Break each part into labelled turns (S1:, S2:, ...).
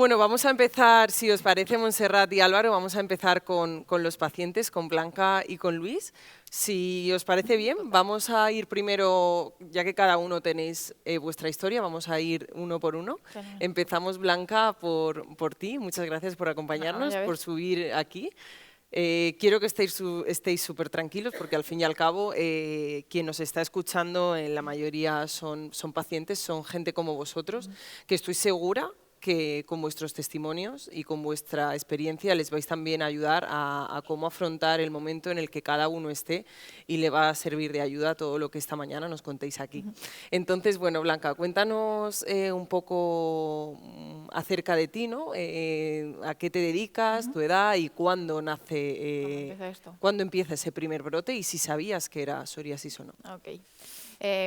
S1: Bueno, vamos a empezar, si os parece, Montserrat y Álvaro, vamos a empezar con los pacientes, con Blanca y con Luis. Si os parece bien, vamos a ir primero, ya que cada uno tenéis vuestra historia, vamos a ir uno por uno.
S2: Fenomenal.
S1: Empezamos, Blanca, por ti. Muchas gracias por
S2: No,
S1: acompañarnos,
S2: ya
S1: por
S2: ves.
S1: subir aquí. Quiero que estéis súper tranquilos porque al fin y al cabo quien nos está escuchando en la mayoría son pacientes, son gente como vosotros, que estoy segura que con vuestros testimonios y con vuestra experiencia les vais también a ayudar a cómo afrontar el momento en el que cada uno esté y le va a servir de ayuda todo lo que esta mañana nos contéis aquí. Entonces, bueno, Blanca, cuéntanos un poco acerca de ti, ¿no? ¿A qué te dedicas, tu edad y cuándo nace,
S2: ¿Cómo empieza esto?
S1: cuándo empieza ese primer brote y si sabías que era psoriasis o no?
S2: Ok.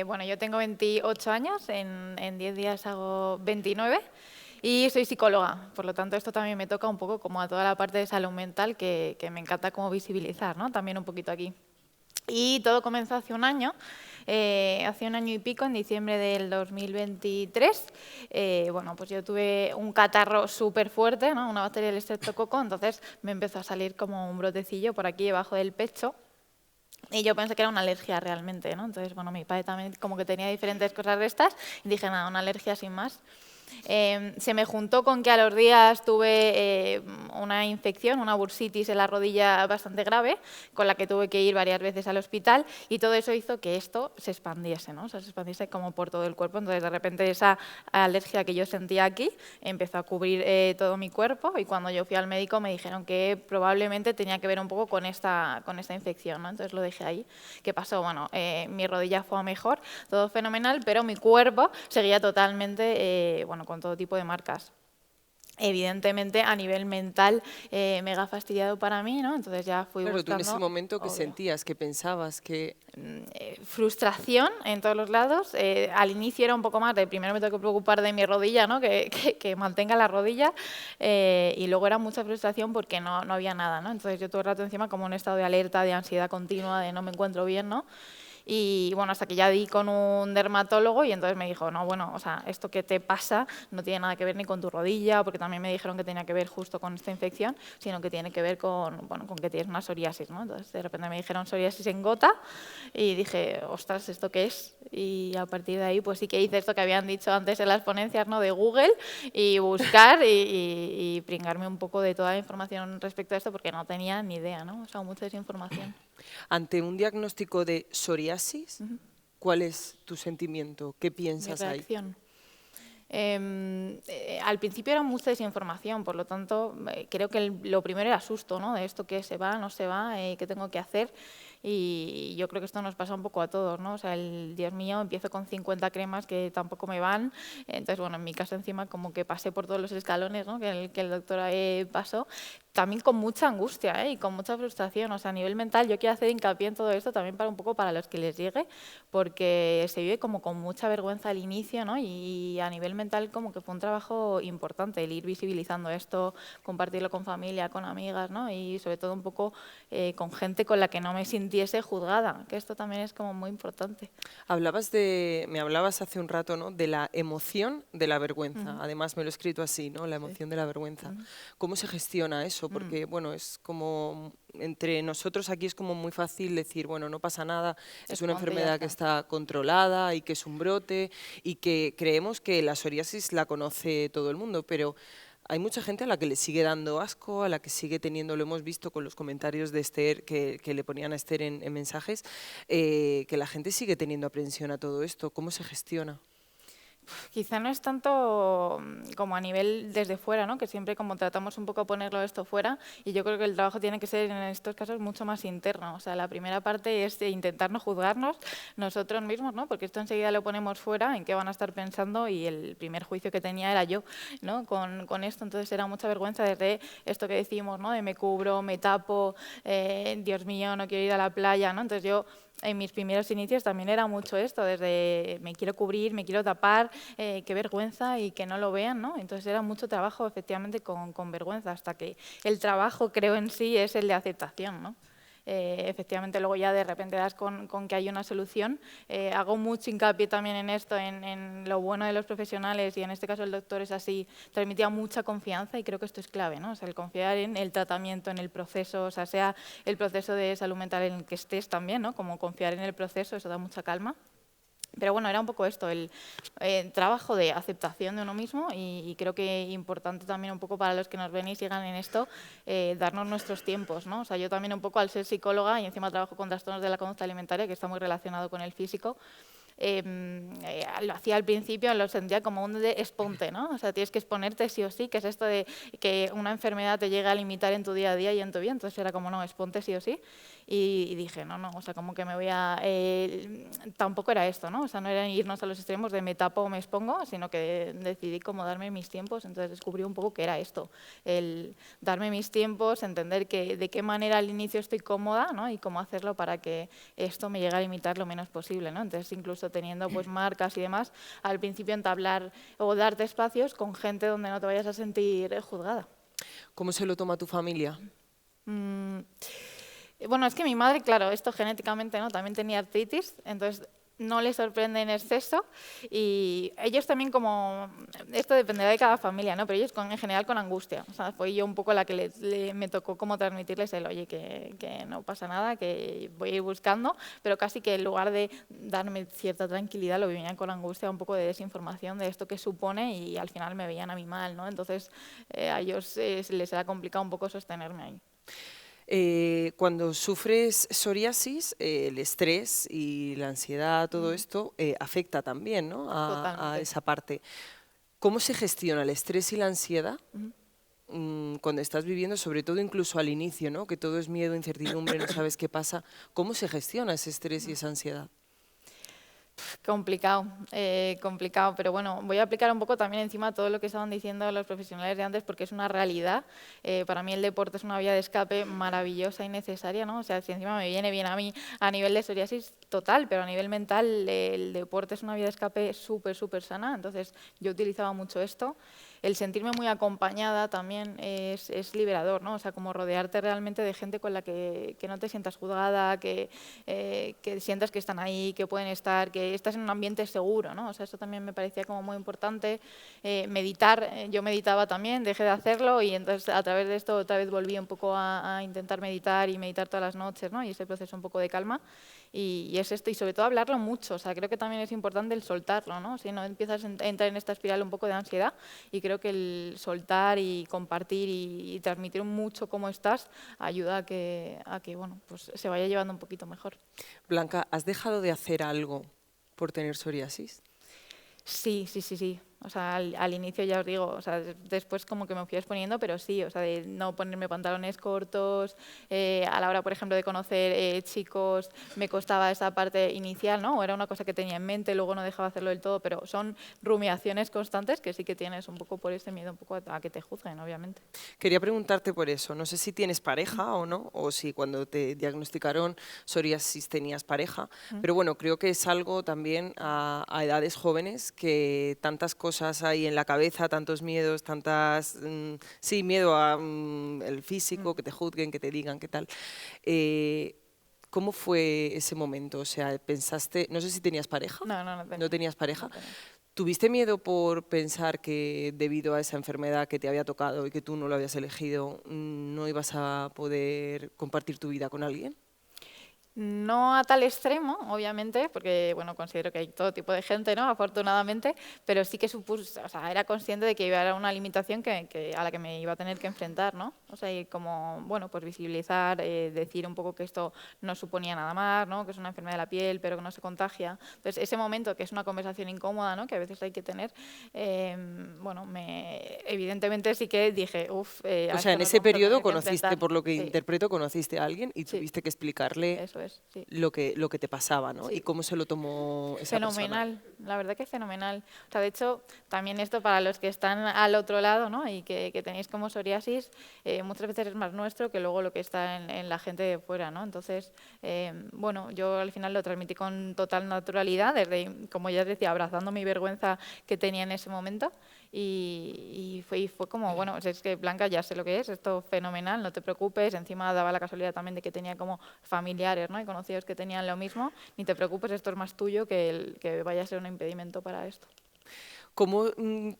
S2: Bueno, yo tengo 28 años, en 10 días hago 29 y soy psicóloga. Por lo tanto, esto también me toca un poco como a toda la parte de salud mental que me encanta como visibilizar, ¿no? También un poquito aquí. Y todo comenzó hace un año y pico, en diciembre del 2023. Bueno, pues yo tuve un catarro súper fuerte, ¿no? Una bacteria del estreptococo, entonces me empezó a salir como un brotecillo por aquí debajo del pecho. Y yo pensé que era una alergia realmente, ¿no? Entonces, bueno, mi padre también como que tenía diferentes cosas de estas y dije, nada, una alergia sin más. Se me juntó con que a los días tuve una infección, una bursitis en la rodilla bastante grave, con la que tuve que ir varias veces al hospital y todo eso hizo que esto se expandiese, ¿no? O sea, se expandiese como por todo el cuerpo. Entonces, de repente, esa alergia que yo sentía aquí empezó a cubrir todo mi cuerpo y cuando yo fui al médico me dijeron que probablemente tenía que ver un poco con esta infección, ¿no? Entonces, lo dejé ahí. ¿Qué pasó? Bueno, mi rodilla fue a mejor, todo fenomenal, pero mi cuerpo seguía totalmente, bueno, con todo tipo de marcas. Evidentemente, a nivel mental, mega fastidiado para mí, ¿no? Entonces ya fui
S1: Claro, tú en ese
S2: buscando,
S1: momento, ¿qué
S2: obvio,
S1: sentías? ¿Qué pensabas? ¿Qué...?
S2: frustración en todos los lados. Al inicio era un poco más de, primero me tengo que preocupar de mi rodilla, ¿no? Que mantenga la rodilla, y luego era mucha frustración porque no había nada, ¿no? Entonces yo todo el rato encima como un estado de alerta, de ansiedad continua, de no me encuentro bien, ¿no? Y bueno, hasta que ya di con un dermatólogo y entonces me dijo, no, bueno, o sea, esto que te pasa no tiene nada que ver ni con tu rodilla, porque también me dijeron que tenía que ver justo con esta infección, sino que tiene que ver con, bueno, con que tienes una psoriasis, ¿no? Entonces de repente me dijeron psoriasis en gota y dije, ostras, ¿esto qué es? Y a partir de ahí pues sí que hice esto que habían dicho antes en las ponencias, ¿no? De Google y buscar y pringarme un poco de toda la información respecto a esto porque no tenía ni idea, ¿no? O sea, mucha desinformación.
S1: Ante un diagnóstico de psoriasis, ¿cuál es tu sentimiento? ¿Qué
S2: Mi
S1: piensas ahí?
S2: reacción. Al principio era mucha desinformación, por lo tanto, creo que lo primero era susto, ¿no? De esto que se va, no se va, qué tengo que hacer. Y yo creo que esto nos pasa un poco a todos, ¿no? O sea, Dios mío, empiezo con 50 cremas que tampoco me van. Entonces, bueno, en mi caso encima como que pasé por todos los escalones, ¿no? Que el doctor pasó. También con mucha angustia, y con mucha frustración. O sea, a nivel mental yo quiero hacer hincapié en todo esto también para un poco para los que les llegue, porque se vive como con mucha vergüenza al inicio, ¿no? Y a nivel mental como que fue un trabajo importante el ir visibilizando esto, compartirlo con familia, con amigas, ¿no? Y sobre todo un poco con gente con la que no me sintiese juzgada, que esto también es como muy importante.
S1: Me hablabas hace un rato, ¿no? De la emoción de la vergüenza. Además me lo he escrito así, ¿no? La
S2: Sí.
S1: emoción de la vergüenza. ¿Cómo se gestiona eso? Porque, bueno, es como entre nosotros aquí es como muy fácil decir, bueno, no pasa nada, es una
S2: Exponte y ya
S1: enfermedad que
S2: está.
S1: está controlada y que es un brote y que creemos que la psoriasis la conoce todo el mundo, pero hay mucha gente a la que le sigue dando asco, a la que sigue teniendo, lo hemos visto con los comentarios de Esther que le ponían a Esther en mensajes, que la gente sigue teniendo aprensión a todo esto. ¿Cómo se gestiona?
S2: Quizá no es tanto como a nivel desde fuera, ¿no? Que siempre como tratamos un poco de ponerlo esto fuera, y yo creo que el trabajo tiene que ser en estos casos mucho más interno. O sea, la primera parte es de intentar no juzgarnos nosotros mismos, ¿no? Porque esto enseguida lo ponemos fuera, en qué van a estar pensando, y el primer juicio que tenía era yo, ¿no? Con esto, entonces era mucha vergüenza desde esto que decimos, ¿no? De me cubro, me tapo, Dios mío, no quiero ir a la playa, ¿no? Entonces yo en mis primeros inicios también era mucho esto, desde me quiero cubrir, me quiero tapar, qué vergüenza y que no lo vean, ¿no? Entonces era mucho trabajo efectivamente con vergüenza, hasta que el trabajo, creo en sí, es el de aceptación, ¿no? efectivamente luego ya de repente das con que hay una solución. Hago mucho hincapié también en esto, en lo bueno de los profesionales, y en este caso el doctor es así, transmitía mucha confianza, y creo que esto es clave, ¿no? O sea, el confiar en el tratamiento, en el proceso, o sea el proceso de salud mental en el que estés también, ¿no? Como confiar en el proceso, eso da mucha calma. Pero bueno, era un poco esto, el trabajo de aceptación de uno mismo, y creo que importante también un poco para los que nos ven y sigan en esto, darnos nuestros tiempos, ¿no? O sea, yo también un poco al ser psicóloga y encima trabajo con trastornos de la conducta alimentaria, que está muy relacionado con el físico, lo hacía al principio, lo sentía como un exponte, ¿no? O sea, tienes que exponerte sí o sí, que es esto de que una enfermedad te llega a limitar en tu día a día y en tu vida, entonces era como, no, exponte sí o sí, y dije, no, o sea, como que me voy a... tampoco era esto, ¿no? O sea, no era irnos a los extremos de me tapo o me expongo, sino que decidí cómo darme mis tiempos, entonces descubrí un poco que era esto, el darme mis tiempos, entender que de qué manera al inicio estoy cómoda, ¿no? Y cómo hacerlo para que esto me llegue a limitar lo menos posible, ¿no? Entonces, incluso teniendo pues marcas y demás, al principio entablar o darte espacios con gente donde no te vayas a sentir juzgada.
S1: ¿Cómo se lo toma tu familia?
S2: Bueno, es que mi madre, claro, esto genéticamente, ¿no? También tenía artritis, entonces no le sorprende en exceso, y ellos también como, esto dependerá de cada familia, ¿no? Pero ellos en general con angustia, o sea, fui yo un poco la que me tocó como transmitirles el, oye, que no pasa nada, que voy a ir buscando, pero casi que en lugar de darme cierta tranquilidad lo vivían con angustia, un poco de desinformación de esto que supone, y al final me veían a mí mal, ¿no? Entonces a ellos les era complicado un poco sostenerme ahí.
S1: Cuando sufres psoriasis, el estrés y la ansiedad, todo esto, afecta también, ¿no? a
S2: Totalmente.
S1: esa parte. ¿Cómo se gestiona el estrés y la ansiedad cuando estás viviendo, sobre todo incluso al inicio, ¿no? Que todo es miedo, incertidumbre, no sabes qué pasa? ¿Cómo se gestiona ese estrés y esa ansiedad?
S2: Complicado, complicado, pero bueno, voy a aplicar un poco también encima todo lo que estaban diciendo los profesionales de antes, porque es una realidad. Para mí el deporte es una vía de escape maravillosa y necesaria, ¿no? O sea, si encima me viene bien a mí a nivel de psoriasis total, pero a nivel mental el deporte es una vía de escape súper, súper sana, entonces yo utilizaba mucho esto. El sentirme muy acompañada también es liberador, ¿no? O sea, como rodearte realmente de gente con la que no te sientas juzgada, que sientas que están ahí, que pueden estar, que estás en un ambiente seguro, ¿no? O sea, eso también me parecía como muy importante. Meditar, yo meditaba también, dejé de hacerlo, y entonces a través de esto otra vez volví un poco a intentar meditar y meditar todas las noches, ¿no? Y ese proceso un poco de calma. Y es esto, y sobre todo hablarlo mucho, o sea, creo que también es importante el soltarlo, ¿no? Si no empiezas a entrar en esta espiral un poco de ansiedad, y creo que el soltar y compartir y transmitir mucho cómo estás ayuda a que bueno, pues se vaya llevando un poquito mejor.
S1: Blanca, ¿has dejado de hacer algo por tener psoriasis?
S2: Sí, sí, sí, sí. O sea, al inicio ya os digo, o sea, después como que me fui exponiendo, pero sí, o sea, de no ponerme pantalones cortos, a la hora, por ejemplo, de conocer chicos, me costaba esa parte inicial, ¿no? O era una cosa que tenía en mente, luego no dejaba hacerlo del todo, pero son rumiaciones constantes que sí que tienes un poco por ese miedo, un poco a que te juzguen, obviamente.
S1: Quería preguntarte por eso. No sé si tienes pareja o no, o si cuando te diagnosticaron psoriasis tenías pareja, pero bueno, creo que es algo también a edades jóvenes, que tantas cosas hay en la cabeza, tantos miedos, sí, miedo a el físico, que te juzguen, que te digan qué tal. ¿Cómo fue ese momento? O sea, pensaste, no sé si tenías pareja.
S2: No tenía.
S1: ¿No tenías pareja?
S2: No tenía.
S1: ¿Tuviste miedo por pensar que debido a esa enfermedad que te había tocado y que tú no lo habías elegido, no ibas a poder compartir tu vida con alguien?
S2: No a tal extremo, obviamente, porque bueno, considero que hay todo tipo de gente, ¿no? Afortunadamente, pero sí que supuso, o sea, era consciente de que iba a haber una limitación a la que me iba a tener que enfrentar, ¿no? O sea, y como, bueno, pues visibilizar, decir un poco que esto no suponía nada más, ¿no? Que es una enfermedad de la piel, pero que no se contagia. Entonces, ese momento, que es una conversación incómoda, ¿no? Que a veces hay que tener, bueno, evidentemente sí que dije, uff,
S1: O sea, en ese periodo conociste, por lo que
S2: Sí,
S1: interpreto, conociste a alguien y
S2: sí,
S1: tuviste que explicarle
S2: eso es, sí.
S1: lo que te pasaba, ¿no? Y
S2: Sí.
S1: cómo se lo tomó esa persona.
S2: Fenomenal, la verdad que fenomenal. O sea, de hecho, también esto para los que están al otro lado, ¿no? Y que tenéis como psoriasis, muchas veces es más nuestro que luego lo que está en la gente de fuera, ¿no? Entonces, bueno, yo al final lo transmití con total naturalidad, desde, como ya os decía, abrazando mi vergüenza que tenía en ese momento. Y fue como, bueno, es que Blanca, ya sé lo que es, esto fenomenal, no te preocupes. Encima daba la casualidad también de que tenía como familiares, ¿no? Y conocidos que tenían lo mismo. Ni te preocupes, esto es más tuyo que vaya a ser un impedimento para esto.
S1: ¿Cómo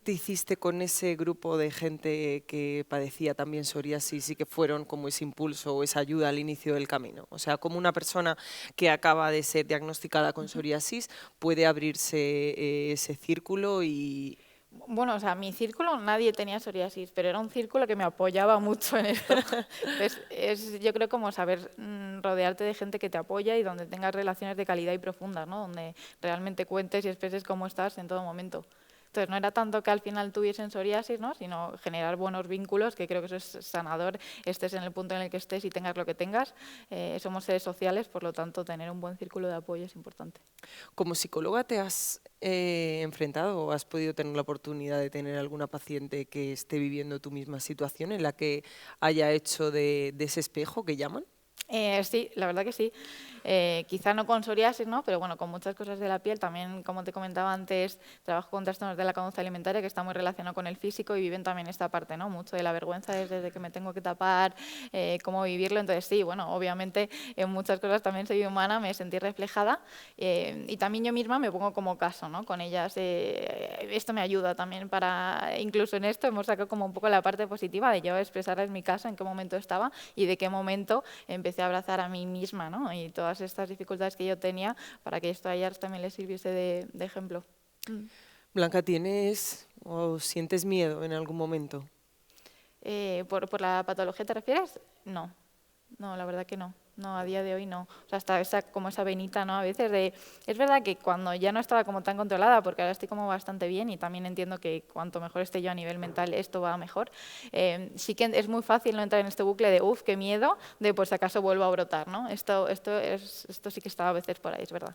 S1: te hiciste con ese grupo de gente que padecía también psoriasis y que fueron como ese impulso o esa ayuda al inicio del camino? O sea, ¿cómo una persona que acaba de ser diagnosticada con psoriasis puede abrirse ese círculo y...
S2: Bueno, o sea, mi círculo nadie tenía psoriasis, pero era un círculo que me apoyaba mucho en esto. Entonces, yo creo como saber rodearte de gente que te apoya y donde tengas relaciones de calidad y profundas, ¿no? Donde realmente cuentes y expreses cómo estás en todo momento. Entonces, no era tanto que al final tuviesen psoriasis, ¿no? Sino generar buenos vínculos, que creo que eso es sanador, estés en el punto en el que estés y tengas lo que tengas. Somos seres sociales, por lo tanto, tener un buen círculo de apoyo es importante.
S1: Como psicóloga, ¿te has enfrentado o has podido tener la oportunidad de tener alguna paciente que esté viviendo tu misma situación en la que haya hecho de ese espejo que llaman?
S2: Sí, la verdad que sí. Quizá no con psoriasis, ¿no? Pero bueno, con muchas cosas de la piel. También, como te comentaba antes, trabajo con trastornos de la conducta alimentaria, que está muy relacionado con el físico y viven también esta parte, ¿no? Mucho de la vergüenza desde que me tengo que tapar, cómo vivirlo. Entonces sí, bueno, obviamente en muchas cosas también soy humana, me sentí reflejada y también yo misma me pongo como caso, ¿no? Con ellas. Esto me ayuda también para, incluso en esto hemos sacado como un poco la parte positiva de yo expresarles mi caso, en qué momento estaba y de qué momento empecé a abrazar a mí misma, ¿no? Y todas estas dificultades que yo tenía para que esto a ellas también les sirviese de ejemplo.
S1: Blanca, ¿tienes o sientes miedo en algún momento?
S2: ¿Por la patología te refieres? No, no, la verdad que no. No, a día de hoy no. O sea, hasta como esa venita, ¿no? A veces de... Es verdad que cuando ya no estaba como tan controlada, porque ahora estoy como bastante bien y también entiendo que cuanto mejor esté yo a nivel mental, esto va mejor. Sí que es muy fácil no entrar en este bucle de, uff, qué miedo, de por si acaso vuelvo a brotar, ¿no? Esto sí que está a veces por ahí, es verdad.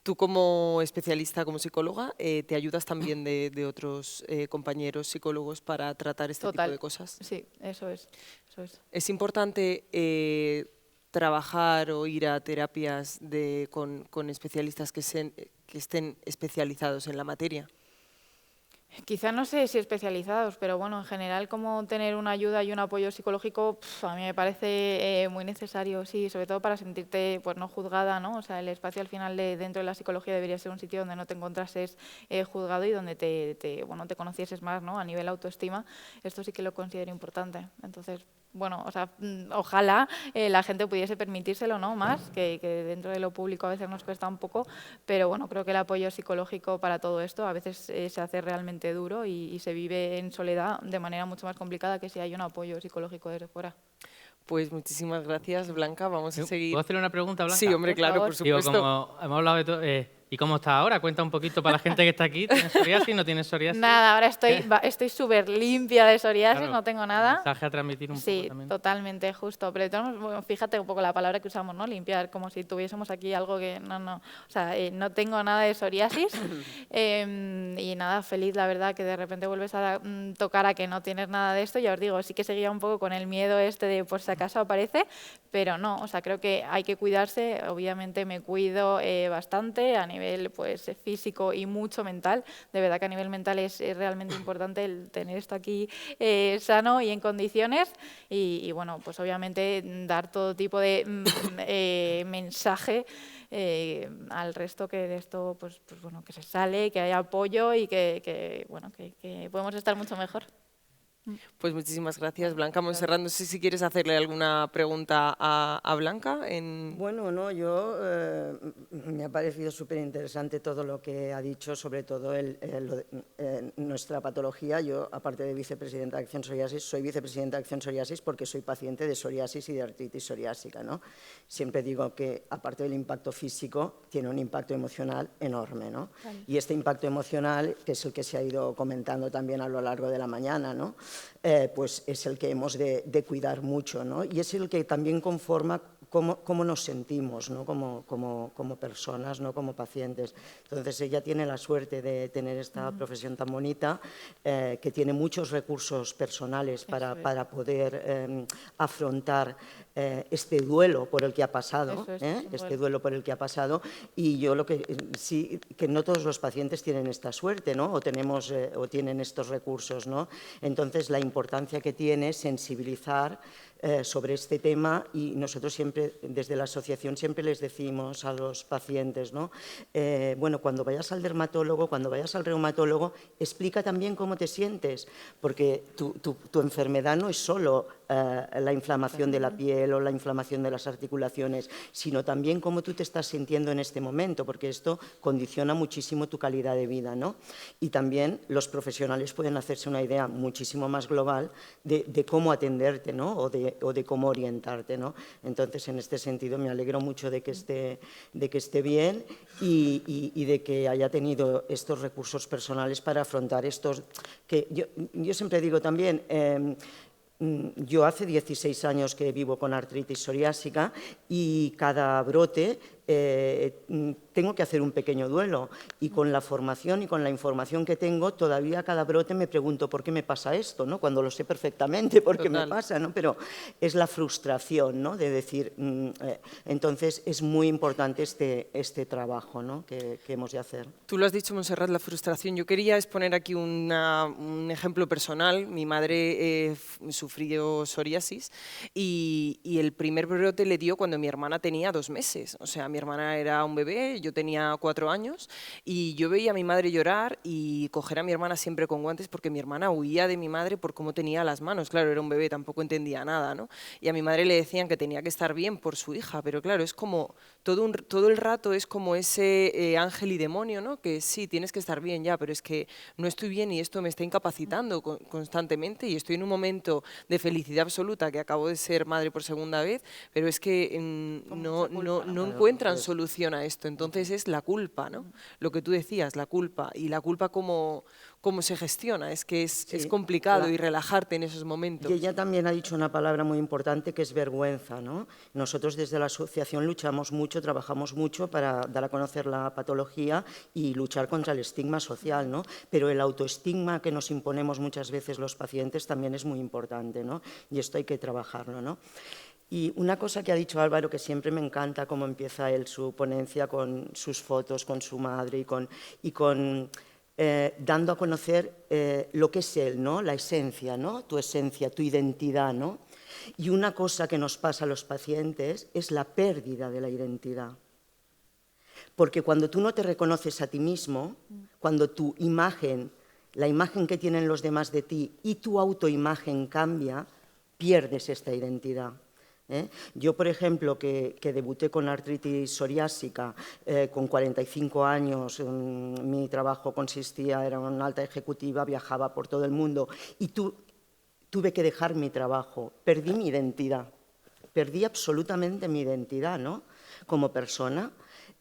S1: Tú como especialista, como psicóloga, ¿te ayudas también de otros compañeros psicólogos para tratar este tipo de
S2: Total,
S1: cosas?
S2: sí, eso es. Eso es.
S1: ¿Es importante trabajar o ir a terapias con especialistas que estén especializados en la materia?
S2: Quizá no sé si especializados, pero bueno, en general como tener una ayuda y un apoyo psicológico a mí me parece muy necesario, sí, sobre todo para sentirte pues no juzgada, ¿no? O sea, el espacio al final dentro de la psicología debería ser un sitio donde no te encontrases juzgado y donde bueno, te conocieses más, ¿no? A nivel autoestima, esto sí que lo considero importante. Entonces, bueno, o sea, ojalá la gente pudiese permitírselo, ¿no? Más, que dentro de lo público a veces nos cuesta un poco, pero bueno, creo que el apoyo psicológico para todo esto a veces se hace realmente duro y se vive en soledad de manera mucho más complicada que si hay un apoyo psicológico desde fuera.
S1: Pues muchísimas gracias, Blanca. Vamos a seguir.
S3: ¿Puedo hacerle una pregunta, Blanca?
S1: Sí, hombre,
S2: Por
S1: claro,
S2: favor.
S1: por
S3: Digo,
S1: supuesto.
S3: como hemos hablado de todo, ¿y cómo está ahora? Cuenta un poquito para la gente que está aquí. ¿Tienes psoriasis? ¿No tienes psoriasis?
S2: Nada, ahora estoy súper limpia de psoriasis,
S3: Claro,
S2: no tengo
S3: el
S2: nada.
S3: mensaje a transmitir un poco
S2: Sí,
S3: también.
S2: totalmente, justo. Pero bueno, fíjate un poco la palabra que usamos, ¿no? Limpiar, como si tuviésemos aquí algo que no. O sea, no tengo nada de psoriasis y nada, feliz, la verdad, que de repente vuelves a tocar a que no tienes nada de esto. Ya os digo, sí que seguía un poco con el miedo este de por si acaso aparece, pero no, o sea, creo que hay que cuidarse. Obviamente me cuido bastante a nivel pues físico y mucho mental. De verdad que a nivel mental es realmente importante el tener esto aquí sano y en condiciones y bueno, pues obviamente dar todo tipo de mensaje al resto que de esto pues bueno, que se sale, que haya apoyo y que podemos estar mucho mejor.
S1: Pues muchísimas gracias, Blanca. Montserrat, no sé si quieres hacerle alguna pregunta a Blanca.
S4: Bueno, no, me ha parecido súper interesante todo lo que ha dicho, sobre todo nuestra patología. Yo, aparte de vicepresidenta de Acción Psoriasis, soy vicepresidenta de Acción Psoriasis porque soy paciente de psoriasis y de artritis psoriásica, ¿no? Siempre digo que, aparte del impacto físico, tiene un impacto emocional enorme, ¿no? Vale. Y este impacto emocional, que es el que se ha ido comentando también a lo largo de la mañana, ¿no? Pues es el que hemos de cuidar mucho, ¿no? Y es el que también conforma cómo nos sentimos, ¿no? como personas, ¿no? Como pacientes. Entonces ella tiene la suerte de tener esta profesión tan bonita, que tiene muchos recursos personales para poder afrontar este duelo por el que ha pasado, este duelo por el que ha pasado, y yo lo que sí, que no todos los pacientes tienen esta suerte, ¿no? o tienen estos recursos, ¿no? Entonces la importancia que tiene es sensibilizar sobre este tema, y nosotros siempre, desde la asociación, siempre les decimos a los pacientes, ¿no? Bueno, cuando vayas al dermatólogo, cuando vayas al reumatólogo, explica también cómo te sientes, porque tu enfermedad no es solo la inflamación de la piel o la inflamación de las articulaciones, sino también cómo tú te estás sintiendo en este momento, porque esto condiciona muchísimo tu calidad de vida, ¿no? Y también los profesionales pueden hacerse una idea muchísimo más global de cómo atenderte, ¿no? o de cómo orientarte, ¿no? Entonces, en este sentido, me alegro mucho de que esté bien y de que haya tenido estos recursos personales para afrontar estos... que yo siempre digo también... yo hace 16 años que vivo con artritis psoriásica y cada brote tengo que hacer un pequeño duelo, y con la formación y con la información que tengo, todavía cada brote me pregunto por qué me pasa esto, ¿no? Cuando lo sé perfectamente por qué me pasa, ¿no? Pero es la frustración, ¿no? De decir, entonces es muy importante este trabajo, ¿no? que hemos de hacer.
S1: Tú lo has dicho, Montserrat, la frustración. Yo quería exponer aquí un ejemplo personal. Mi madre sufrió psoriasis y el primer brote le dio cuando mi hermana tenía 2 meses. O sea, mi hermana era un bebé, yo tenía 4 años y yo veía a mi madre llorar y coger a mi hermana siempre con guantes, porque mi hermana huía de mi madre por cómo tenía las manos. Claro, era un bebé, tampoco entendía nada, ¿no? Y a mi madre le decían que tenía que estar bien por su hija, pero claro, es como todo el rato es como ese ángel y demonio, ¿no? Que sí, tienes que estar bien ya, pero es que no estoy bien y esto me está incapacitando constantemente, y estoy en un momento de felicidad absoluta, que acabo de ser madre por segunda vez, pero es que no encuentran solución a esto. Entonces es la culpa, ¿no? Lo que tú decías, la culpa. Y la culpa cómo se gestiona, es que es complicado, y relajarte en esos momentos.
S4: Y ella también ha dicho una palabra muy importante, que es vergüenza, ¿no? Nosotros desde la asociación luchamos mucho, trabajamos mucho para dar a conocer la patología y luchar contra el estigma social, ¿no? Pero el autoestigma que nos imponemos muchas veces los pacientes también es muy importante, ¿no? Y esto hay que trabajarlo, ¿no? Y una cosa que ha dicho Álvaro, que siempre me encanta cómo empieza él su ponencia, con sus fotos, con su madre y con dando a conocer lo que es él, ¿no? La esencia, ¿no? Tu esencia, tu identidad, ¿no? Y una cosa que nos pasa a los pacientes es la pérdida de la identidad. Porque cuando tú no te reconoces a ti mismo, cuando tu imagen, la imagen que tienen los demás de ti y tu autoimagen cambia, pierdes esta identidad. Yo, por ejemplo, que debuté con artritis psoriásica con 45 años, mi trabajo era una alta ejecutiva, viajaba por todo el mundo y tuve que dejar mi trabajo, perdí mi identidad, perdí absolutamente mi identidad, ¿no? Como persona.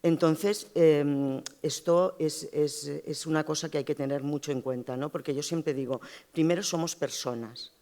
S4: Entonces, esto es una cosa que hay que tener mucho en cuenta, ¿no? Porque yo siempre digo, primero somos personas.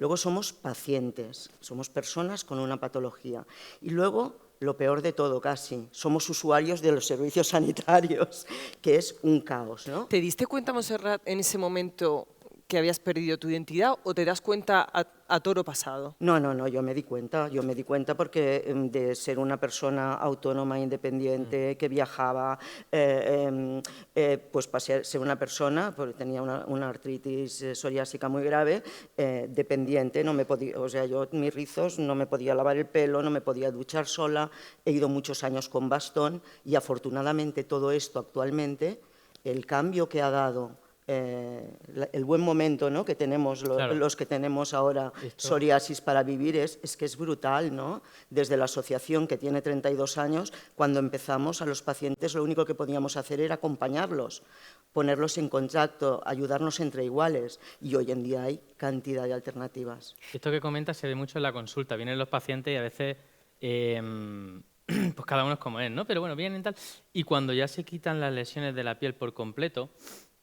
S4: Luego somos pacientes, somos personas con una patología. Y luego, lo peor de todo casi, somos usuarios de los servicios sanitarios, que es un caos, ¿no?
S1: ¿Te diste cuenta, Montserrat, en ese momento que habías perdido tu identidad, o te das cuenta a toro pasado?
S4: No, yo me di cuenta porque de ser una persona autónoma, independiente, que viajaba, pues pasé a ser una persona, porque tenía una artritis psoriásica muy grave, dependiente, no me podía, o sea, yo mis rizos, no me podía lavar el pelo, no me podía duchar sola, he ido muchos años con bastón, y afortunadamente todo esto actualmente, el cambio que ha dado, el buen momento, ¿no? que tenemos los que tenemos ahora psoriasis para vivir es que es brutal, ¿no? Desde la asociación, que tiene 32 años, cuando empezamos, a los pacientes lo único que podíamos hacer era acompañarlos, ponerlos en contacto, ayudarnos entre iguales, y hoy en día hay cantidad de alternativas.
S3: Esto que comentas se ve mucho en la consulta. Vienen los pacientes y a veces pues cada uno es como es, ¿no? Pero bueno, vienen tal, y cuando ya se quitan las lesiones de la piel por completo,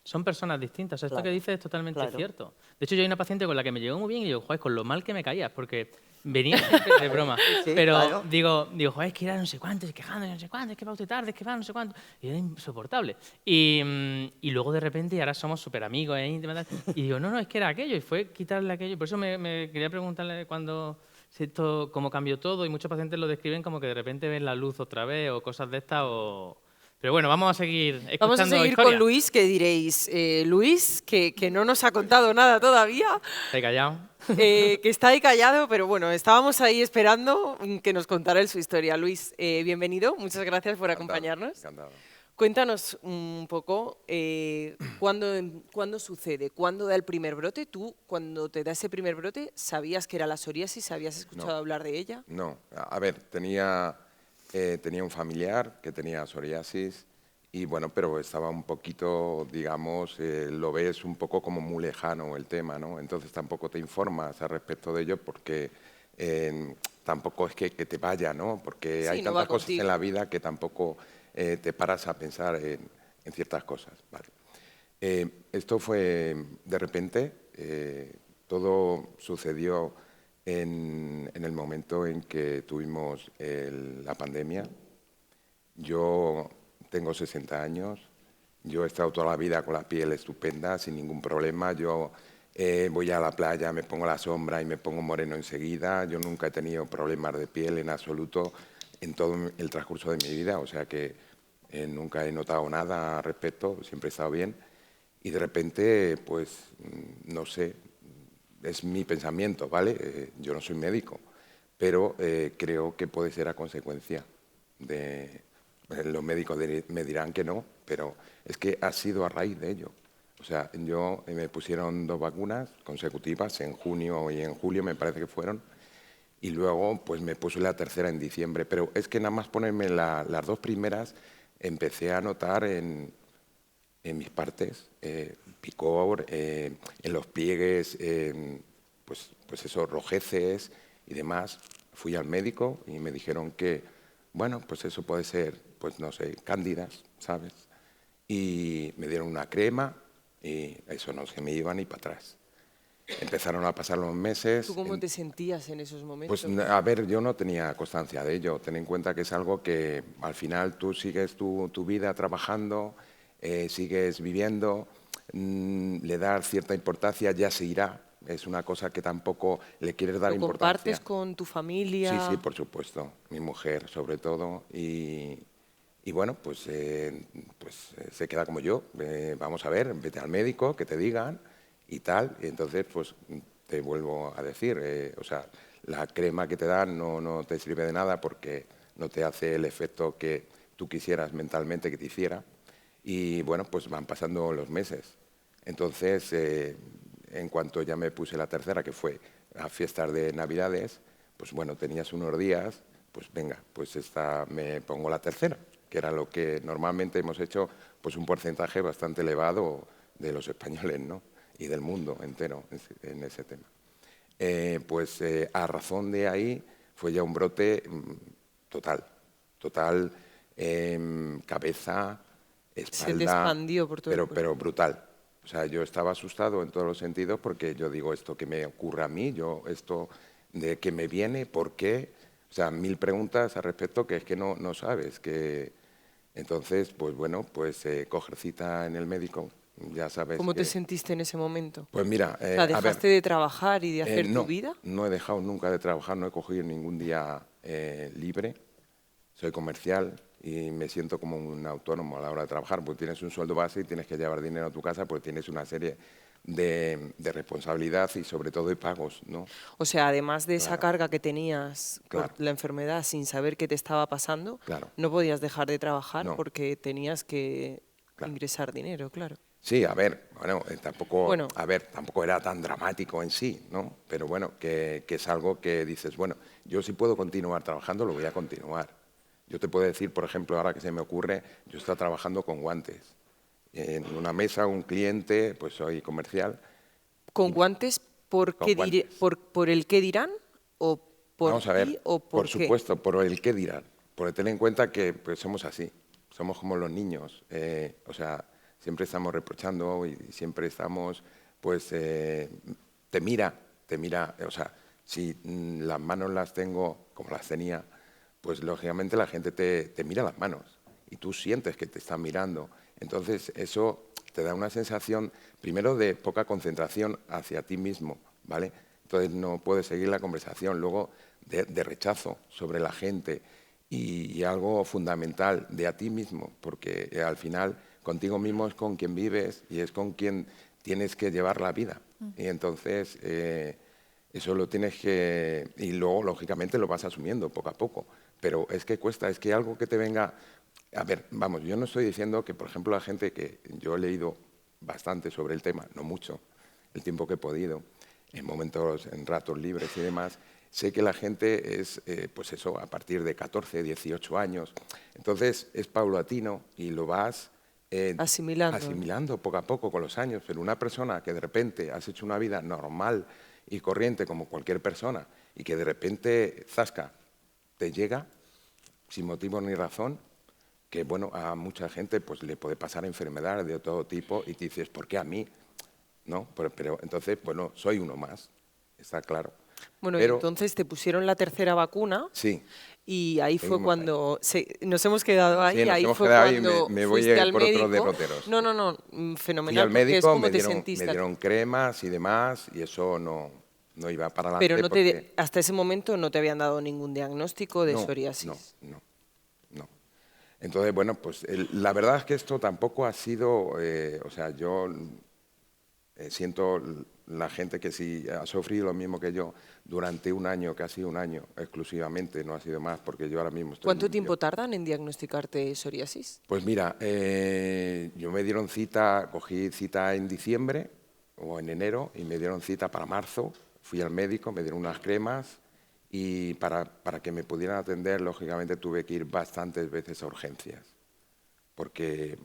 S3: son personas distintas. O sea, esto que dices es totalmente cierto. De hecho, yo hay una paciente con la que me llegó muy bien y digo, joder, con lo mal que me caías, porque Venía de broma.
S4: Sí,
S3: Pero
S4: claro.
S3: digo, joder, es que era no sé cuánto, es que quejando, no sé cuánto, es que va usted tarde, es que va no sé cuánto. Y era insoportable. Y luego de repente, y ahora somos súper amigos, íntimos, y digo, no, es que era aquello. Y fue quitarle aquello. Por eso me quería preguntarle cómo cambió todo. Y muchos pacientes lo describen como que de repente ven la luz otra vez o cosas de estas. Pero bueno, vamos a seguir escuchando
S1: Vamos a seguir
S3: historias.
S1: con Luis, que diréis, Luis, que no nos ha contado nada todavía,
S3: ¿Te he callado?
S1: que está ahí callado, pero bueno, estábamos ahí esperando que nos contara él su historia. Luis, bienvenido, muchas gracias por acompañarnos.
S5: Encantado.
S1: Cuéntanos un poco cuándo sucede, cuándo da el primer brote. Tú, cuando te da ese primer brote, ¿sabías que era la psoriasis? ¿Habías escuchado
S5: No.
S1: hablar de ella?
S5: No, a ver, tenía un familiar que tenía psoriasis y bueno, pero estaba un poquito, digamos, lo ves un poco como muy lejano el tema, ¿no? Entonces tampoco te informas al respecto de ello porque tampoco es que te vaya, ¿no? Porque
S1: Sí,
S5: hay
S1: no va
S5: tantas cosas
S1: contigo.
S5: en la vida que tampoco te paras a pensar en ciertas cosas, ¿vale? Esto fue de repente, todo sucedió en el momento en que tuvimos la pandemia. Yo tengo 60 años, yo he estado toda la vida con la piel estupenda, sin ningún problema. Yo voy a la playa, me pongo la sombra y me pongo moreno enseguida. Yo nunca he tenido problemas de piel en absoluto en todo el transcurso de mi vida, o sea que nunca he notado nada al respecto, siempre he estado bien. Y de repente, pues, no sé, es mi pensamiento, ¿vale? Yo no soy médico, pero creo que puede ser a consecuencia de... Los médicos me dirán que no, pero es que ha sido a raíz de ello. O sea, yo me pusieron 2 vacunas consecutivas, en junio y en julio me parece que fueron, y luego pues me puse la tercera en diciembre. Pero es que nada más ponerme las 2 primeras empecé a notar en mis partes, picor, en los pliegues, pues eso, rojeces y demás. Fui al médico y me dijeron que, bueno, pues eso puede ser, pues no sé, cándidas, ¿sabes? Y me dieron una crema y eso no se me iba ni para atrás. Empezaron a pasar los meses.
S1: ¿Tú cómo te sentías en esos momentos?
S5: Pues a ver, yo no tenía constancia de ello. Ten en cuenta que es algo que al final tú sigues tu vida trabajando, sigues viviendo, le das cierta importancia, ya se irá. Es una cosa que tampoco le quieres dar
S1: ¿Lo
S5: importancia.
S1: compartes con tu familia?
S5: Sí, sí, por supuesto. Mi mujer, sobre todo. Y bueno, pues se queda como yo. Vamos a ver, vete al médico, que te digan y tal. Y entonces, pues te vuelvo a decir, o sea, la crema que te dan no te sirve de nada porque no te hace el efecto que tú quisieras mentalmente que te hiciera. Y bueno, pues van pasando los meses. Entonces, en cuanto ya me puse la tercera, que fue a fiestas de Navidades, pues bueno, tenías unos días, pues venga, pues me pongo la tercera, que era lo que normalmente hemos hecho, pues un porcentaje bastante elevado de los españoles, ¿no? Y del mundo entero en ese tema. Pues a razón de ahí fue ya un brote total, cabeza, espalda,
S1: Se te expandió por todo el cuerpo.
S5: pero brutal. O sea, yo estaba asustado en todos los sentidos porque yo digo, esto que me ocurre a mí, esto de que me viene, ¿por qué? O sea, 1000 preguntas al respecto que es que no sabes. Entonces, pues bueno, pues coger cita en el médico, ya sabes.
S1: ¿Cómo te sentiste en ese momento?
S5: Pues mira,
S1: O sea, ¿dejaste de trabajar y de hacer
S5: no,
S1: tu vida?
S5: no he dejado nunca de trabajar, no he cogido ningún día libre. Soy comercial y me siento como un autónomo a la hora de trabajar, porque tienes un sueldo base y tienes que llevar dinero a tu casa, porque tienes una serie de responsabilidad y sobre todo de pagos, ¿no?
S1: O sea, además de esa
S5: Claro.
S1: carga que tenías
S5: Claro.
S1: por la enfermedad sin saber qué te estaba pasando,
S5: Claro.
S1: no podías dejar de trabajar
S5: No.
S1: porque tenías que
S5: Claro.
S1: ingresar dinero, claro.
S5: Sí, a ver, bueno,
S1: Bueno.
S5: tampoco era tan dramático en sí, ¿no? Pero bueno, que es algo que dices, bueno, yo si puedo continuar trabajando, lo voy a continuar. Yo te puedo decir, por ejemplo, ahora que se me ocurre, yo estoy trabajando con guantes. En una mesa, un cliente, pues soy comercial.
S1: ¿Con guantes por,
S5: Con
S1: qué
S5: guantes.
S1: por el qué dirán o por
S5: Vamos a
S1: ti
S5: ver,
S1: o por qué?
S5: supuesto, por el qué dirán. Por tener en cuenta que pues, somos así, somos como los niños. O sea, siempre estamos reprochando y siempre estamos, pues, te mira, o sea, Si las manos las tengo como las tenía, pues lógicamente la gente te mira las manos y tú sientes que te están mirando. Entonces eso te da una sensación, primero, de poca concentración hacia ti mismo, ¿vale? Entonces no puedes seguir la conversación. Luego, de rechazo sobre la gente y algo fundamental de a ti mismo, porque al final contigo mismo es con quien vives y es con quien tienes que llevar la vida. Y entonces eso lo tienes que... Y luego, lógicamente, lo vas asumiendo poco a poco. Pero es que cuesta, es que algo que te venga... A ver, vamos, yo no estoy diciendo que, por ejemplo, la gente que yo he leído bastante sobre el tema, no mucho, el tiempo que he podido, en momentos, en ratos libres y demás, sé que la gente es, pues eso, a partir de 14, 18 años. Entonces, es paulatino y lo vas asimilando poco a poco con los años. Pero una persona que de repente has hecho una vida normal y corriente como cualquier persona y que de repente, zasca, te llega sin motivo ni razón, que bueno, a mucha gente pues le puede pasar enfermedades de todo tipo y te dices, ¿por qué a mí? ¿No? Pero entonces, bueno, soy uno más, está claro.
S1: Bueno,
S5: pero,
S1: entonces te pusieron la tercera vacuna.
S5: Sí.
S1: Y ahí fue cuando nos hemos quedado ahí.
S5: Sí, nos
S1: ahí
S5: hemos
S1: fue
S5: quedado
S1: cuando
S5: y me voy
S1: fuiste al
S5: por
S1: médico.
S5: otros derroteros.
S1: No,
S5: Fui
S1: fenomenal.
S5: al médico,
S1: ¿Cómo
S5: me
S1: te sentiste?
S5: dieron cremas y demás y eso no iba para adelante.
S1: Pero
S5: porque...
S1: hasta ese momento no te habían dado ningún diagnóstico de psoriasis.
S5: No. Entonces, bueno, pues la verdad es que esto tampoco ha sido, o sea, yo siento la gente que sí ha sufrido lo mismo que yo durante un año, casi un año exclusivamente, no ha sido más, porque yo ahora mismo estoy...
S1: ¿Cuánto tiempo tardan en diagnosticarte psoriasis?
S5: Pues mira, yo me dieron cita, cogí cita en diciembre o en enero y me dieron cita para marzo, fui al médico, me dieron unas cremas y para que me pudieran atender, lógicamente tuve que ir bastantes veces a urgencias, porque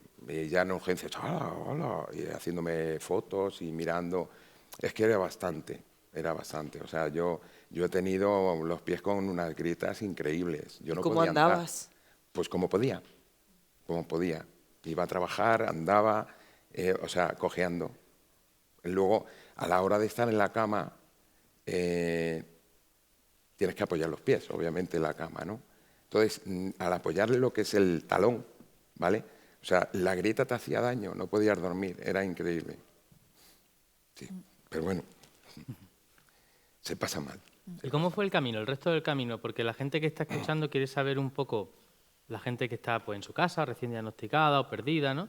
S5: ya en urgencias, hola, y haciéndome fotos y mirando, es que era bastante, o sea, yo he tenido los pies con unas grietas increíbles. Yo no
S1: ¿Cómo
S5: podía
S1: andabas?
S5: andar. Pues como podía. Iba a trabajar, andaba, o sea, cojeando. Luego, a la hora de estar en la cama, tienes que apoyar los pies, obviamente, en la cama, ¿no? Entonces, al apoyarle lo que es el talón, ¿vale? O sea, la grieta te hacía daño, no podías dormir, era increíble. Sí, pero bueno, se pasa mal.
S3: ¿Y cómo fue el camino, el resto del camino? Porque la gente que está escuchando quiere saber un poco, la gente que está pues, en su casa, recién diagnosticada o perdida, ¿no?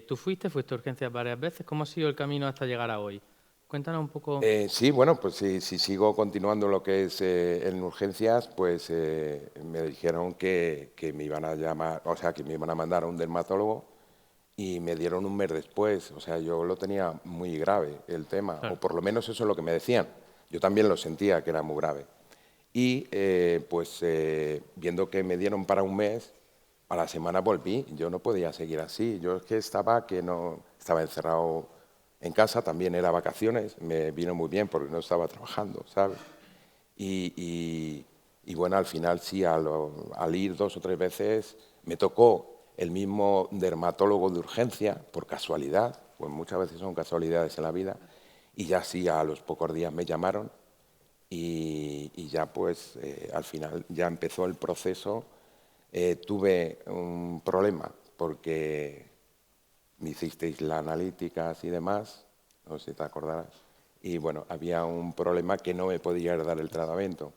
S3: Tú fuiste a urgencias varias veces. ¿Cómo ha sido el camino hasta llegar a hoy? Cuéntanos un poco.
S5: Sí, bueno, pues si sigo continuando lo que es en urgencias, pues me dijeron que me iban a llamar, o sea, que me iban a mandar a un dermatólogo y me dieron un mes después. O sea, yo lo tenía muy grave el tema,
S3: Claro.
S5: o por lo menos eso es lo que me decían. Yo también lo sentía que era muy grave. Y pues viendo que me dieron para un mes, a la semana volví. Yo no podía seguir así. Yo es que estaba encerrado en casa, también era vacaciones, me vino muy bien porque no estaba trabajando, ¿sabes? Y bueno, al final sí, al ir 2 o 3 veces, me tocó el mismo dermatólogo de urgencia, por casualidad, pues muchas veces son casualidades en la vida, y ya sí, a los pocos días me llamaron y ya pues al final ya empezó el proceso. Tuve un problema porque me hicisteis las analíticas y demás, no sé si te acordarás, y bueno, había un problema que no me podía dar el tratamiento,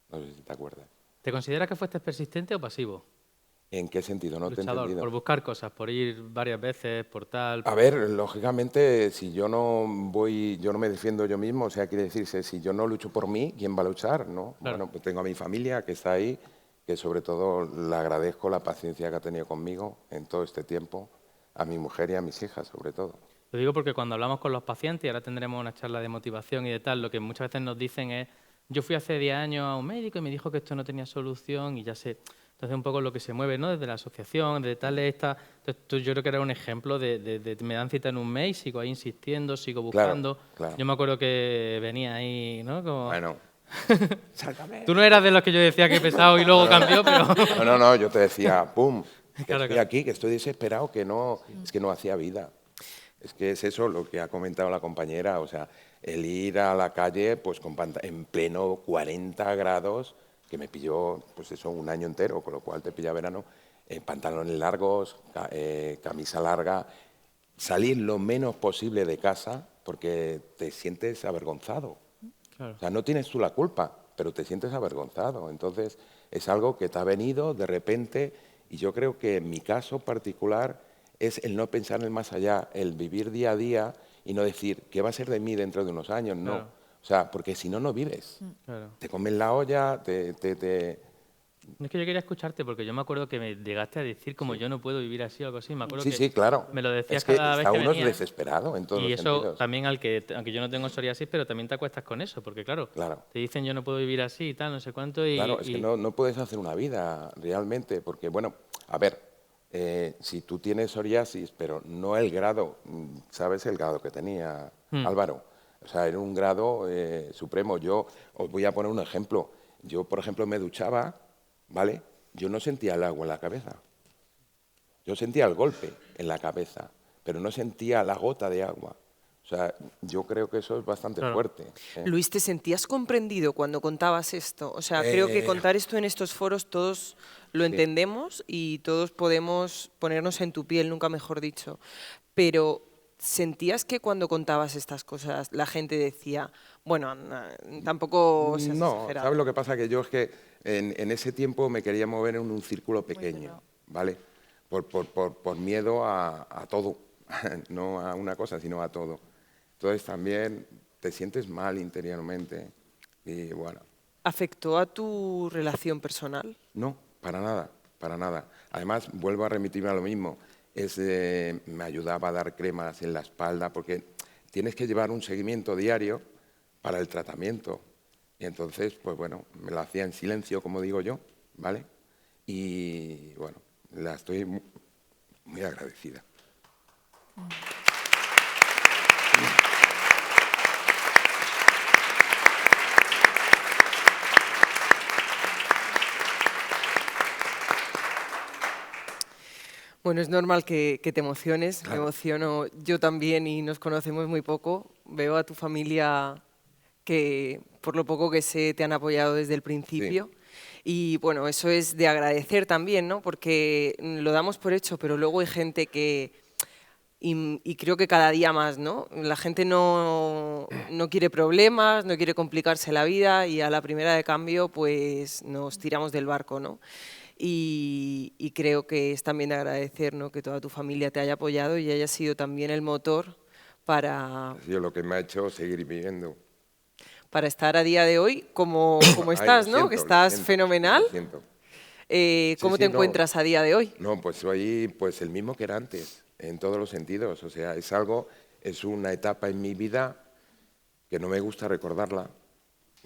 S5: no sé si te acuerdas.
S3: ¿Te consideras que fuiste persistente o pasivo?
S5: ¿En qué sentido? No te he
S3: Luchador,
S5: entendido.
S3: por buscar cosas, por ir varias veces, por tal...
S5: A ver, lógicamente, si yo no voy, yo no me defiendo yo mismo, o sea, quiere decirse, si yo no lucho por mí, ¿quién va a luchar? ¿No?
S3: Claro.
S5: Bueno, pues tengo a mi familia que está ahí, que sobre todo le agradezco la paciencia que ha tenido conmigo en todo este tiempo, a mi mujer y a mis hijas, sobre todo.
S3: Lo digo porque cuando hablamos con los pacientes, y ahora tendremos una charla de motivación y de tal, lo que muchas veces nos dicen es, yo fui hace 10 años a un médico y me dijo que esto no tenía solución y ya sé. Entonces un poco lo que se mueve, ¿no? Desde la asociación, de tal, esta... Entonces, yo creo que era un ejemplo de me dan cita en un mes, sigo ahí insistiendo, sigo buscando.
S5: Claro.
S3: Yo me acuerdo que venía ahí, ¿no? Como...
S5: Bueno, sálgame.
S3: Tú no eras de los que yo decía que pesado y luego cambió, pero...
S5: No, yo te decía, pum, que
S3: Claro,
S5: estoy
S3: claro.
S5: aquí, que estoy desesperado, que no, es que no hacía vida. Es que es eso lo que ha comentado la compañera, o sea, el ir a la calle pues en pleno 40 grados, que me pilló pues eso un año entero, con lo cual te pilla verano, pantalones largos, camisa larga, salir lo menos posible de casa porque te sientes avergonzado.
S3: Claro.
S5: O sea, no tienes tú la culpa, pero te sientes avergonzado. Entonces, es algo que te ha venido de repente y yo creo que en mi caso particular es el no pensar en el más allá, el vivir día a día y no decir, ¿qué va a ser de mí dentro de unos años? No.
S3: Claro.
S5: O sea, porque si no, no vives.
S3: Claro.
S5: Te comes la olla,
S3: No, es que yo quería escucharte porque yo me acuerdo que me llegaste a decir como yo no puedo vivir así o algo así. Me acuerdo
S5: Sí,
S3: que
S5: sí, claro.
S3: me lo decías
S5: es que
S3: cada vez
S5: está
S3: que
S5: uno
S3: venía.
S5: desesperado en todos
S3: Y
S5: los
S3: eso
S5: sentidos.
S3: también aunque yo no tengo psoriasis, pero también te acuestas con eso, porque claro,
S5: Claro.
S3: te dicen yo no puedo vivir así y tal, no sé cuánto. Y,
S5: Claro, es que no puedes hacer una vida realmente, porque, bueno, a ver, si tú tienes psoriasis, pero no el grado, ¿sabes el grado que tenía Álvaro? O sea, era un grado supremo. Yo os voy a poner un ejemplo. Yo, por ejemplo, me duchaba, ¿vale? Yo no sentía el agua en la cabeza. Yo sentía el golpe en la cabeza, pero no sentía la gota de agua. O sea, yo creo que eso es bastante
S3: Claro.
S5: fuerte.
S1: Luis, ¿te sentías comprendido cuando contabas esto? O sea, creo que contar esto en estos foros todos lo entendemos y todos podemos ponernos en tu piel, nunca mejor dicho. Pero ¿sentías que cuando contabas estas cosas la gente decía, bueno, tampoco seas
S5: No,
S1: exagerado?
S5: ¿sabes lo que pasa? Que yo es que en ese tiempo me quería mover en un círculo pequeño, ¿vale? Por miedo a todo, no a una cosa, sino a todo. Entonces también te sientes mal interiormente y bueno.
S1: ¿Afectó a tu relación personal?
S5: No, para nada, para nada. Además, vuelvo a remitirme a lo mismo. Me ayudaba a dar cremas en la espalda porque tienes que llevar un seguimiento diario para el tratamiento. Y entonces, pues bueno, me lo hacía en silencio, como digo yo, ¿vale? Y bueno, la estoy muy agradecida.
S1: Bueno, es normal que te emociones,
S5: Claro.
S1: me emociono yo también y nos conocemos muy poco. Veo a tu familia que, por lo poco que sé, te han apoyado desde el principio. Y bueno, eso es de agradecer también, ¿no? Porque lo damos por hecho, pero luego hay gente que, y creo que cada día más, ¿no? La gente no quiere problemas, no quiere complicarse la vida y a la primera de cambio pues nos tiramos del barco, ¿no? Y creo que es también de agradecer, ¿no? Que toda tu familia te haya apoyado y haya sido también el motor para
S5: Ha sido lo que me ha hecho seguir viviendo.
S1: estar a día de hoy como
S5: Ay,
S1: estás,
S5: lo
S1: ¿no?
S5: siento,
S1: Que
S5: lo
S1: estás
S5: siento,
S1: fenomenal.
S5: lo siento.
S1: ¿Cómo
S5: Sí,
S1: te
S5: no.
S1: encuentras a día de hoy?
S5: No, pues soy pues el mismo que era antes, en todos los sentidos. O sea, es una etapa en mi vida que no me gusta recordarla.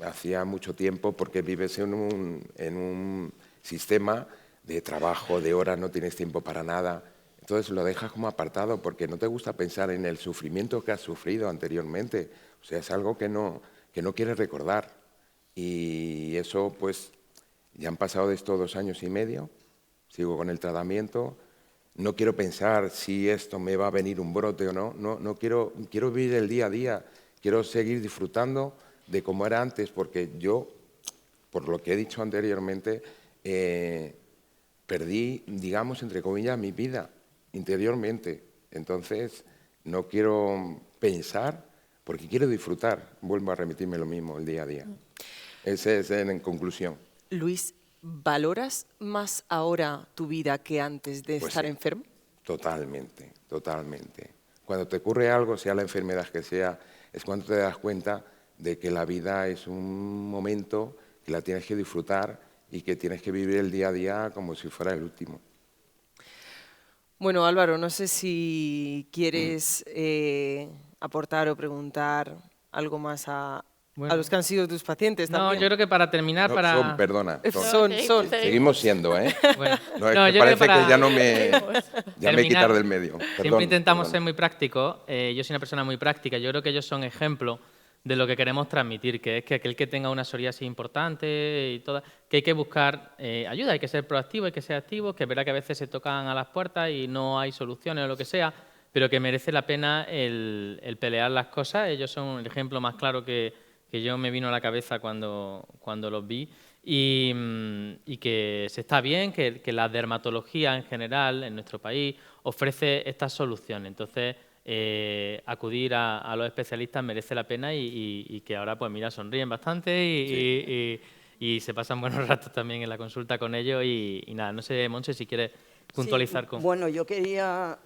S5: Hacía mucho tiempo porque vives en un sistema de trabajo, de horas, no tienes tiempo para nada. Entonces lo dejas como apartado porque no te gusta pensar en el sufrimiento que has sufrido anteriormente. O sea, es algo que no quieres recordar. Y eso, pues, ya han pasado de estos 2 años y medio, sigo con el tratamiento. No quiero pensar si esto me va a venir un brote o no. No quiero vivir el día a día. Quiero seguir disfrutando de cómo era antes, porque yo, por lo que he dicho anteriormente, perdí, digamos, entre comillas, mi vida interiormente. Entonces, no quiero pensar, porque quiero disfrutar. Vuelvo a remitirme lo mismo el día a día. Ese es en conclusión.
S1: Luis, ¿valoras más ahora tu vida que antes de
S5: Pues
S1: estar
S5: sí.
S1: enfermo?
S5: Totalmente, totalmente. Cuando te ocurre algo, sea la enfermedad que sea, es cuando te das cuenta de que la vida es un momento que la tienes que disfrutar y que tienes que vivir el día a día como si fuera el último.
S1: Bueno, Álvaro, no sé si quieres aportar o preguntar algo más a
S3: Bueno.
S1: los que han sido tus pacientes
S3: No,
S1: también.
S3: yo creo que para terminar,
S5: No,
S3: para...
S5: son, perdona,
S1: Son.
S5: Seguimos siendo, ¿eh?
S3: Bueno,
S5: No, es
S3: no,
S5: que
S3: yo creo
S5: parece
S3: para
S5: que ya me
S3: terminar,
S5: quitar del medio.
S3: Siempre
S5: Perdón,
S3: intentamos
S5: perdón.
S3: ser muy prácticos. Yo soy una persona muy práctica. Yo creo que ellos son ejemplo de lo que queremos transmitir, que es que aquel que tenga una psoriasis importante y toda, que hay que buscar ayuda, hay que ser proactivo, hay que ser activo, que es verdad que a veces se tocan a las puertas y no hay soluciones o lo que sea, pero que merece la pena el pelear las cosas. Ellos son el ejemplo más claro que yo me vino a la cabeza cuando los vi. Y que se está bien, que la dermatología en general en nuestro país ofrece estas soluciones. Entonces, acudir a los especialistas merece la pena y que ahora, pues mira, sonríen bastante y se pasan buenos ratos también en la consulta con ellos. Y nada, no sé, Montse, si quieres puntualizar con...
S4: Bueno, yo quería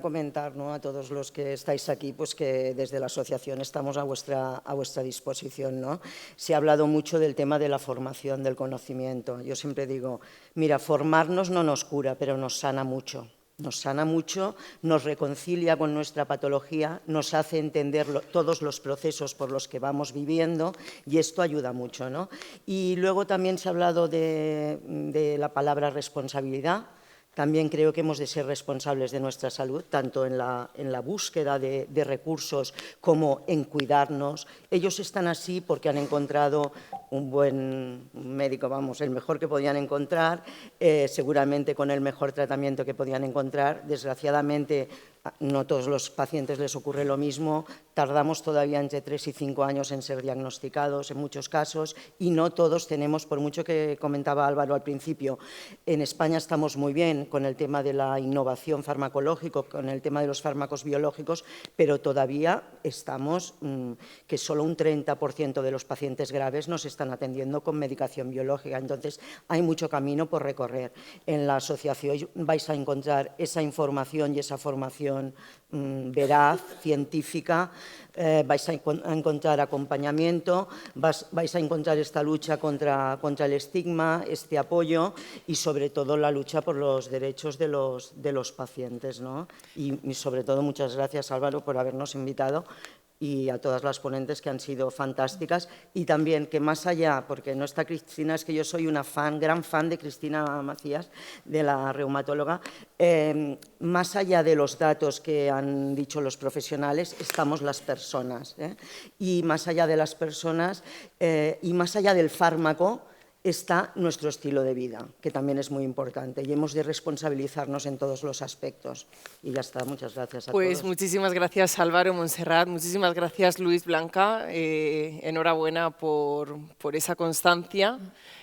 S4: comentar, ¿no?, a todos los que estáis aquí, pues que desde la asociación estamos a vuestra disposición, ¿no? Se ha hablado mucho del tema de la formación, del conocimiento. Yo siempre digo, mira, formarnos no nos cura, pero nos sana mucho. Nos sana mucho, nos reconcilia con nuestra patología, nos hace entender todos los procesos por los que vamos viviendo y esto ayuda mucho, ¿no? Y luego también se ha hablado de la palabra responsabilidad. También creo que hemos de ser responsables de nuestra salud, tanto en la búsqueda de recursos como en cuidarnos. Ellos están así porque han encontrado un buen médico, vamos, el mejor que podían encontrar, seguramente con el mejor tratamiento que podían encontrar. Desgraciadamente, no todos los pacientes les ocurre lo mismo. Tardamos todavía entre 3 y 5 años en ser diagnosticados en muchos casos y no todos tenemos, por mucho que comentaba Álvaro al principio, en España estamos muy bien con el tema de la innovación farmacológica, con el tema de los fármacos biológicos, pero todavía estamos que solo un 30% de los pacientes graves nos están atendiendo con medicación biológica. Entonces, hay mucho camino por recorrer. En la asociación vais a encontrar esa información y esa formación veraz, científica, vais a encontrar acompañamiento, vais a encontrar esta lucha contra el estigma, este apoyo y sobre todo la lucha por los derechos de los pacientes, ¿no? Y sobre todo muchas gracias, Álvaro, por habernos invitado y a todas las ponentes que han sido fantásticas y también que más allá, porque no está Cristina, es que yo soy una gran fan de Cristina Macías, de la reumatóloga, más allá de los datos que han dicho los profesionales, estamos las personas, y más allá de las personas y más allá del fármaco, está nuestro estilo de vida, que también es muy importante y hemos de responsabilizarnos en todos los aspectos. Y ya está, muchas gracias a todos.
S1: Pues muchísimas gracias Álvaro, Montserrat, muchísimas gracias Luis, Blanca, enhorabuena por esa constancia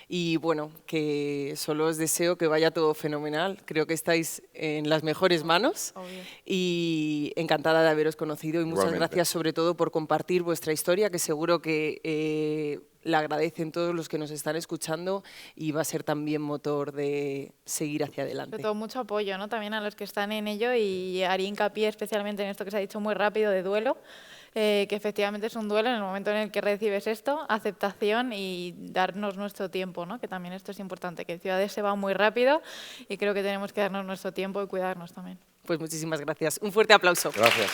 S1: y bueno, que solo os deseo que vaya todo fenomenal, creo que estáis en las mejores manos.
S2: Obvio.
S1: Y encantada de haberos conocido y muchas
S5: Igualmente.
S1: gracias sobre todo por compartir vuestra historia, que seguro que la agradecen todos los que nos están escuchando y va a ser también motor de seguir hacia adelante.
S2: Sobre todo mucho apoyo, ¿no?, también a los que están en ello y haría hincapié especialmente en esto que se ha dicho muy rápido de duelo, que efectivamente es un duelo en el momento en el que recibes esto, aceptación y darnos nuestro tiempo, ¿no?, que también esto es importante, que Ciudades se va muy rápido y creo que tenemos que darnos nuestro tiempo y cuidarnos también.
S1: Pues muchísimas gracias. Un fuerte aplauso.
S5: Gracias.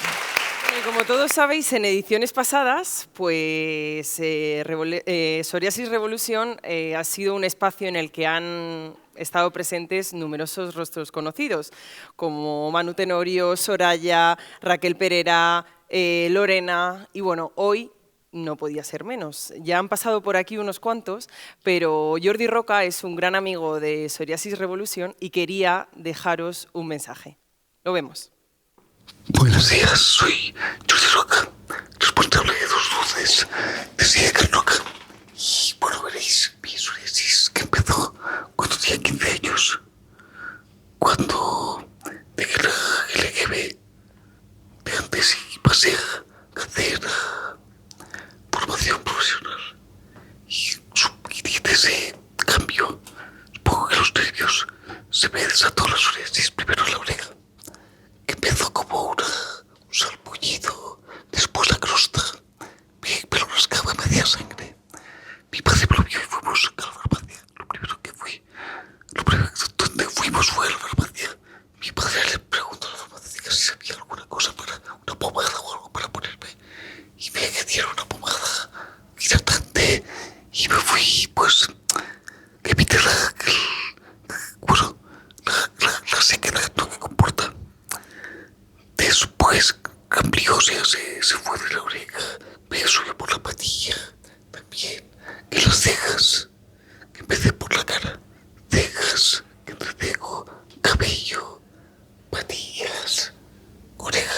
S1: Como todos sabéis, en ediciones pasadas, pues Psoriasis Revolution ha sido un espacio en el que han estado presentes numerosos rostros conocidos, como Manu Tenorio, Soraya, Raquel Pereira, Lorena, y bueno, hoy no podía ser menos. Ya han pasado por aquí unos cuantos, pero Jordi Roca es un gran amigo de Psoriasis Revolution y quería dejaros un mensaje. Lo vemos.
S6: Buenos días, soy Jordi Roca, responsable de 2 luces de Silla Carnoca. Y bueno, veréis mi psoriasis que empezó cuando tenía 15 años, cuando dejé la LGB de antes y pasé a hacer formación profesional. Y de ese cambio, supongo que los nervios se me desató la psoriasis primero en la oreja, que empezó como un salpullido, después la crosta, me lo rascaba media sangre. Mi padre me lo vio y fuimos a la farmacia. Donde fuimos fue a la farmacia. Mi padre le preguntó a la farmacéutica si sabía alguna cosa para una pomada o algo para ponerme. Y me dieron una pomada hidratante y me fui, pues, que evité la sequedad que comporta. Después cambió, o sea, se fue de la oreja, me subió por la patilla, también, que las cejas, que empecé por la cara, cejas, que entretengo, cabello, patillas, orejas.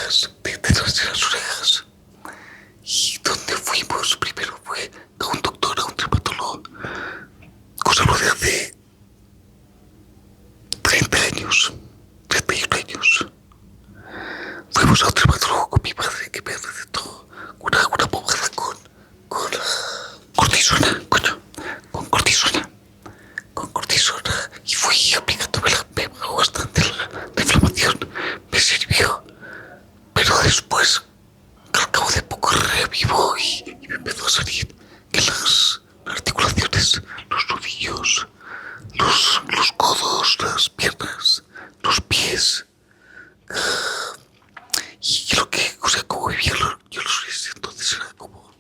S6: hablo de hace 30 años, 31 años. Fuimos a un dermatólogo con mi madre que me recetó una pomada con cortisona, con cortisona, y fui aplicándomela, me bajó bastante la inflamación, me sirvió, pero después, al cabo de poco, revivo y me empezó a salir que las articulaciones, los nudillos, los codos, las piernas, los pies, y lo que, o sea, como vivía yo los pies, entonces era como,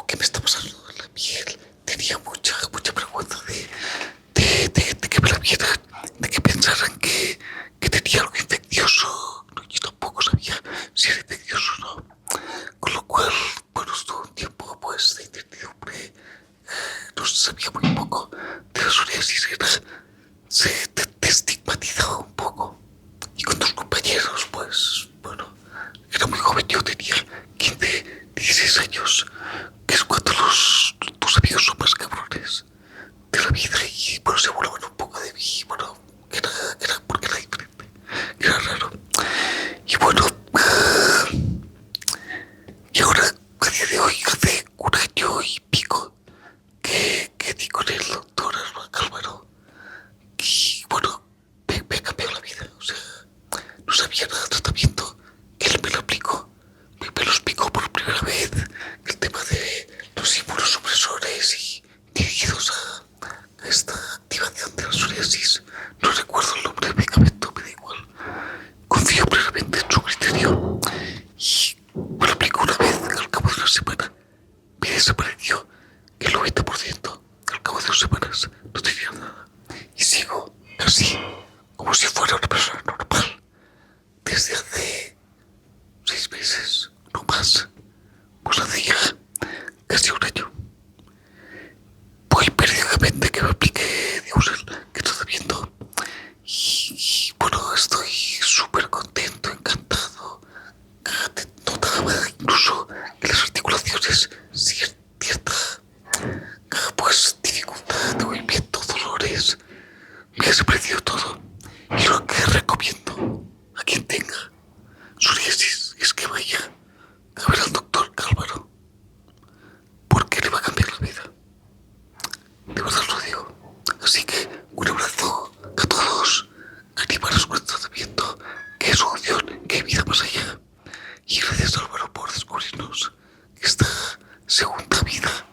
S6: ¿qué me está pasando en la piel? Tenía mucha vergüenza de que me la vieran, de que pensaran que tenía algo infeccioso. No, yo tampoco sabía si era infeccioso o no. Con lo cual, bueno, estuvo un tiempo pues de incertidumbre. No se sabía muy poco de la psoriasis, te estigmatizaba un poco. Y con tus compañeros, pues, bueno, era muy joven, yo tenía 15, 16 años, que es cuando tus amigos son más cabrones de la vida y, bueno, se burlaban un poco de mí, bueno, que era porque era diferente, que era raro. Y bueno, y ahora, a día de hoy, hace un año y pico que di con el doctor Álvaro, y bueno, me cambió la vida, o sea, no sabía nada de tratamiento, él me lo aplicó, me lo explicó por primera vez, el tema de los inmunosupresores y dirigidos a esta activación de la psoriasis. No recuerdo el nombre del medicamento, me da igual, confío plenamente en su criterio, y me lo aplicó una vez, al cabo de una semana, me desapareció el 90%, al cabo de 2 semanas no tenía nada, y sigo así, como si fuera una persona normal, desde hace 6 meses, no más, pues hace ya casi un año. Voy periódicamente que me aplique, digamos, el tratamiento, y bueno, estoy súper contento, encantado. Notaba incluso en las articulaciones cierta pues dificultad de movimiento, dolores. Me ha desaparecido todo, y lo que recomiendo a quien tenga psoriasis es que vaya a ver al doctor Álvaro, porque le va a cambiar la vida, de verdad lo digo. Así que un abrazo a todos, animaros con el tratamiento, que es solución, que hay vida más allá, y gracias Álvaro por descubrirnos esta segunda vida